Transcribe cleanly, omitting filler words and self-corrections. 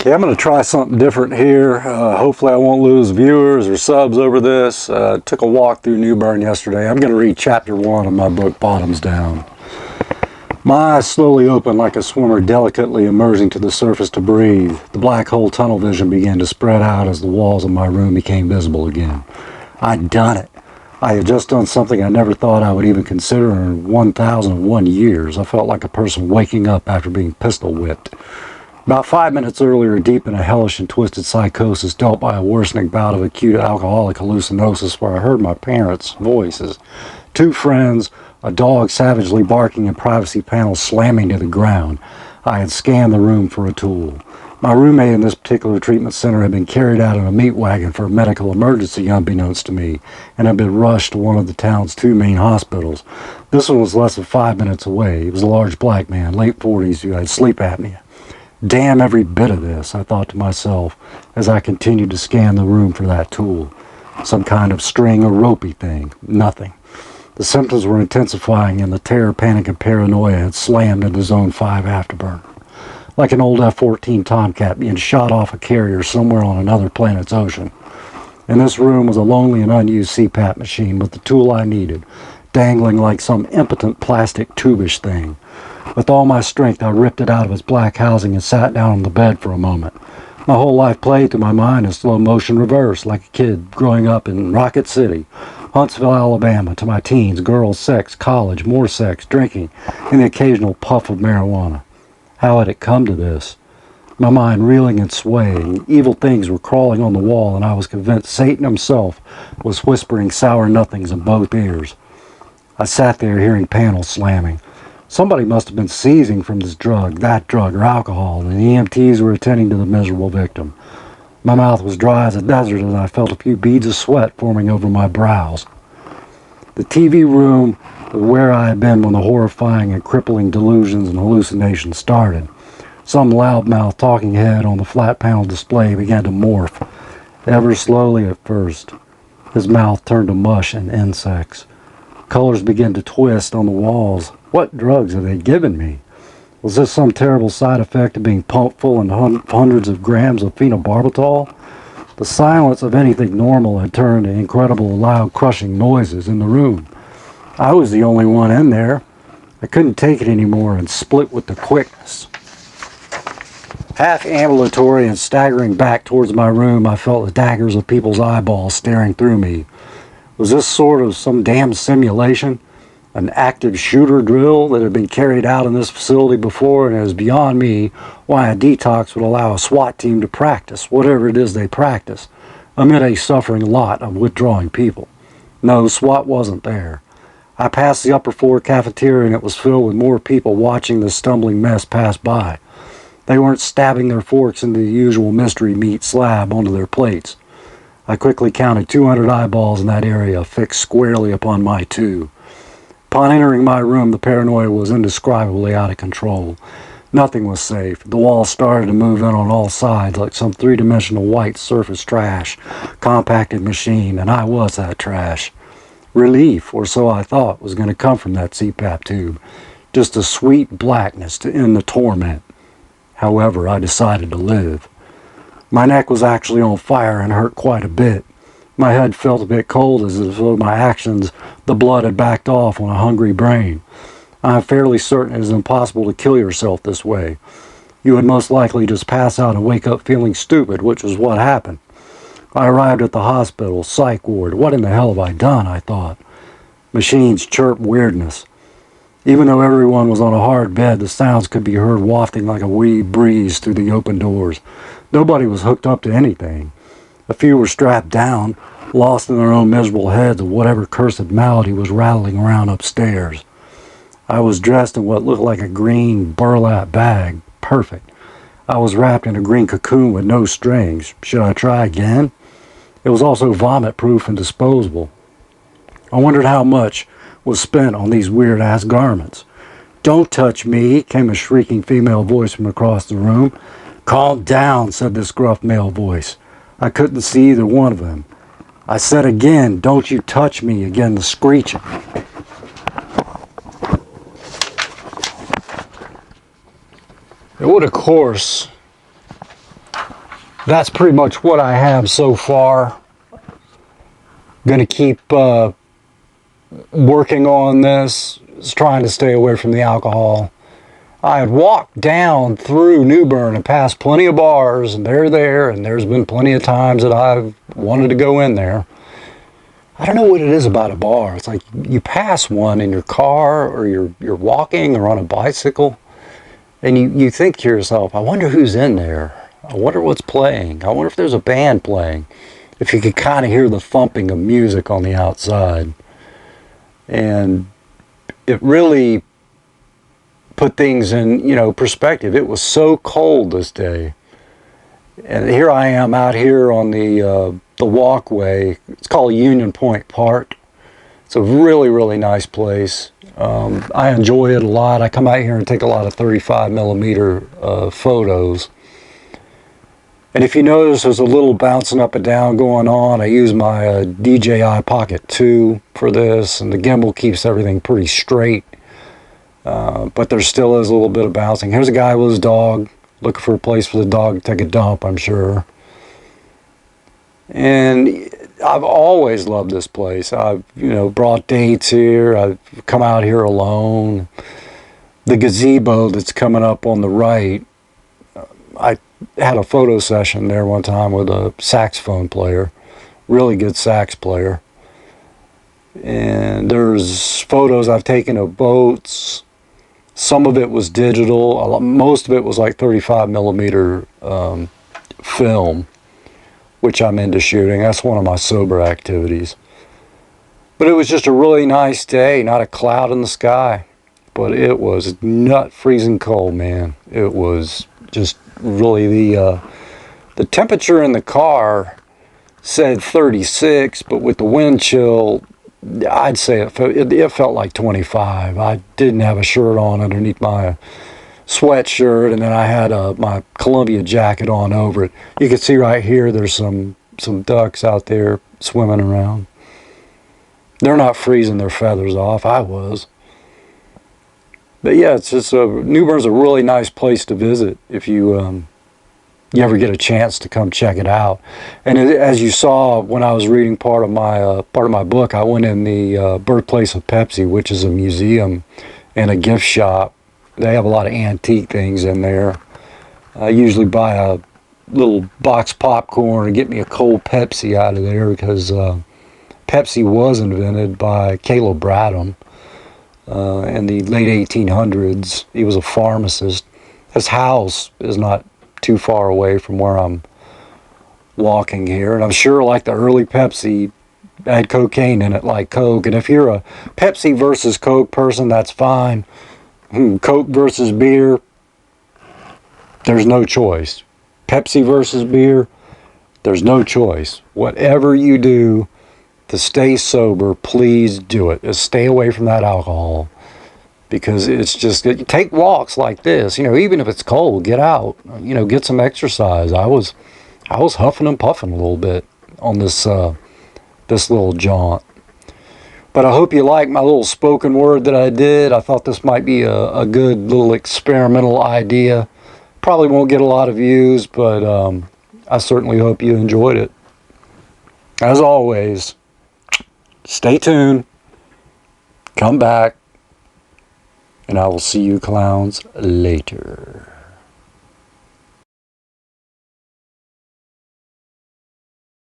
Okay, I'm going to try something different here. Hopefully I won't lose viewers or subs over this. Took a walk through New Bern yesterday. I'm going to read chapter 1 of my book, Bottoms Down. My eyes slowly opened like a swimmer delicately emerging to the surface to breathe. The black hole tunnel vision began to spread out as the walls of my room became visible again. I'd done it. I had just done something I never thought I would even consider in 1,001 years. I felt like a person waking up after being pistol whipped. About 5 minutes earlier, deep in a hellish and twisted psychosis dealt by a worsening bout of acute alcoholic hallucinosis where I heard my parents' voices, 2 friends, a dog savagely barking and privacy panels slamming to the ground. I had scanned the room for a tool. My roommate in this particular treatment center had been carried out in a meat wagon for a medical emergency unbeknownst to me, and had been rushed to one of the town's 2 main hospitals. This one was less than 5 minutes away. He was a large black man, late 40s, who had sleep apnea. Damn every bit of this, I thought to myself as I continued to scan the room for that tool. Some kind of string or ropey thing. Nothing. The symptoms were intensifying and the terror, panic, and paranoia had slammed into Zone 5 afterburner. Like an old F-14 Tomcat being shot off a carrier somewhere on another planet's ocean. In this room was a lonely and unused CPAP machine with the tool I needed, dangling like some impotent plastic tubish thing. With all my strength, I ripped it out of its black housing and sat down on the bed for a moment. My whole life played through my mind in slow motion reverse, like a kid growing up in Rocket City, Huntsville, Alabama, to my teens, girls, sex, college, more sex, drinking, and the occasional puff of marijuana. How had it come to this? My mind reeling and swaying, evil things were crawling on the wall, and I was convinced Satan himself was whispering sour nothings in both ears. I sat there hearing panels slamming. Somebody must have been seizing from this drug, that drug, or alcohol, and the EMTs were attending to the miserable victim. My mouth was dry as a desert, and I felt a few beads of sweat forming over my brows. The TV room was where I had been when the horrifying and crippling delusions and hallucinations started. Some loudmouth talking head on the flat panel display began to morph, ever slowly at first. His mouth turned to mush and insects. Colors began to twist on the walls. What drugs had they given me? Was this some terrible side effect of being pumped full of hundreds of grams of phenobarbital? The silence of anything normal had turned to incredible loud crushing noises in the room. I was the only one in there. I couldn't take it anymore and split with the quickness. Half ambulatory and staggering back towards my room, I felt the daggers of people's eyeballs staring through me. Was this sort of some damn simulation? An active shooter drill that had been carried out in this facility before, and it is beyond me why a detox would allow a SWAT team to practice whatever it is they practice amid a suffering lot of withdrawing people. No, SWAT wasn't there. I passed the upper floor cafeteria and it was filled with more people watching this stumbling mess pass by. They weren't stabbing their forks into the usual mystery meat slab onto their plates. I quickly counted 200 eyeballs in that area fixed squarely upon my 2. Upon entering my room, the paranoia was indescribably out of control. Nothing was safe. The walls started to move in on all sides like some 3-dimensional white surface trash, compacted machine, and I was that trash. Relief, or so I thought, was going to come from that CPAP tube. Just a sweet blackness to end the torment. However, I decided to live. My neck was actually on fire and hurt quite a bit. My head felt a bit cold as though my actions, the blood had backed off on a hungry brain. I am fairly certain it is impossible to kill yourself this way. You would most likely just pass out and wake up feeling stupid, which was what happened. I arrived at the hospital, psych ward. What in the hell have I done, I thought. Machines chirp weirdness. Even though everyone was on a hard bed, the sounds could be heard wafting like a wee breeze through the open doors. Nobody was hooked up to anything. A few were strapped down, lost in their own miserable heads of whatever cursed malady was rattling around upstairs. I was dressed in what looked like a green burlap bag. Perfect. I was wrapped in a green cocoon with no strings. Should I try again? It was also vomit-proof and disposable. I wondered how much was spent on these weird-ass garments. "Don't touch me," came a shrieking female voice from across the room. "Calm down," said this gruff male voice. I couldn't see either one of them. I said again, "Don't you touch me," again the screeching. It would, of course, that's pretty much what I have so far. Going to keep working on this, trying to stay away from the alcohol. I had walked down through New Bern and passed plenty of bars, and they're there, and there's been plenty of times that I've wanted to go in there. I don't know what it is about a bar. It's like you pass one in your car, or you're walking or on a bicycle, and you think to yourself, I wonder who's in there. I wonder what's playing. I wonder if there's a band playing. If you could kind of hear the thumping of music on the outside. And it really put things in, perspective. It was so cold this day. And here I am out here on the walkway. It's called Union Point Park. It's a really, really nice place. I enjoy it a lot. I come out here and take a lot of 35 millimeter photos. And if you notice, there's a little bouncing up and down going on. I use my DJI Pocket 2 for this, and the gimbal keeps everything pretty straight. But there still is a little bit of bouncing. Here's a guy with his dog, looking for a place for the dog to take a dump, I'm sure. And I've always loved this place. I've, brought dates here. I've come out here alone. The gazebo that's coming up on the right, I had a photo session there one time with a saxophone player, really good sax player. And there's photos I've taken of boats. Some of it was digital. Most of it was like 35 millimeter film, which I'm into shooting. That's one of my sober activities. But it was just a really nice day, not a cloud in the sky. But it was nut freezing cold, man. It was just really the temperature in the car said 36, but with the wind chill, I'd say it felt like 25. I didn't have a shirt on underneath my sweatshirt, and then I had my Columbia jacket on over it. You can see right here there's some ducks out there swimming around. They're not freezing their feathers off. I was. But yeah, it's just New Bern's a really nice place to visit if you ever get a chance to come check it out. And as you saw when I was reading part of my book, I went in the Birthplace of Pepsi, which is a museum and a gift shop. They have a lot of antique things in there. I usually buy a little box popcorn and get me a cold Pepsi out of there because Pepsi was invented by Caleb Bradham. In the late 1800s. He was a pharmacist. His house is not too far away from where I'm walking here, and I'm sure like the early Pepsi had cocaine in it like Coke. And if you're a Pepsi versus Coke person, that's fine. Coke versus beer, there's no choice. Pepsi versus beer, there's no choice. Whatever you do to stay sober, please do it. Just stay away from that alcohol, because it's just, take walks like this. Even if it's cold, get out. Get some exercise. I was huffing and puffing a little bit on this little jaunt. But I hope you like my little spoken word that I did. I thought this might be a good little experimental idea. Probably won't get a lot of views, but I certainly hope you enjoyed it. As always, stay tuned, come back, and I will see you clowns later.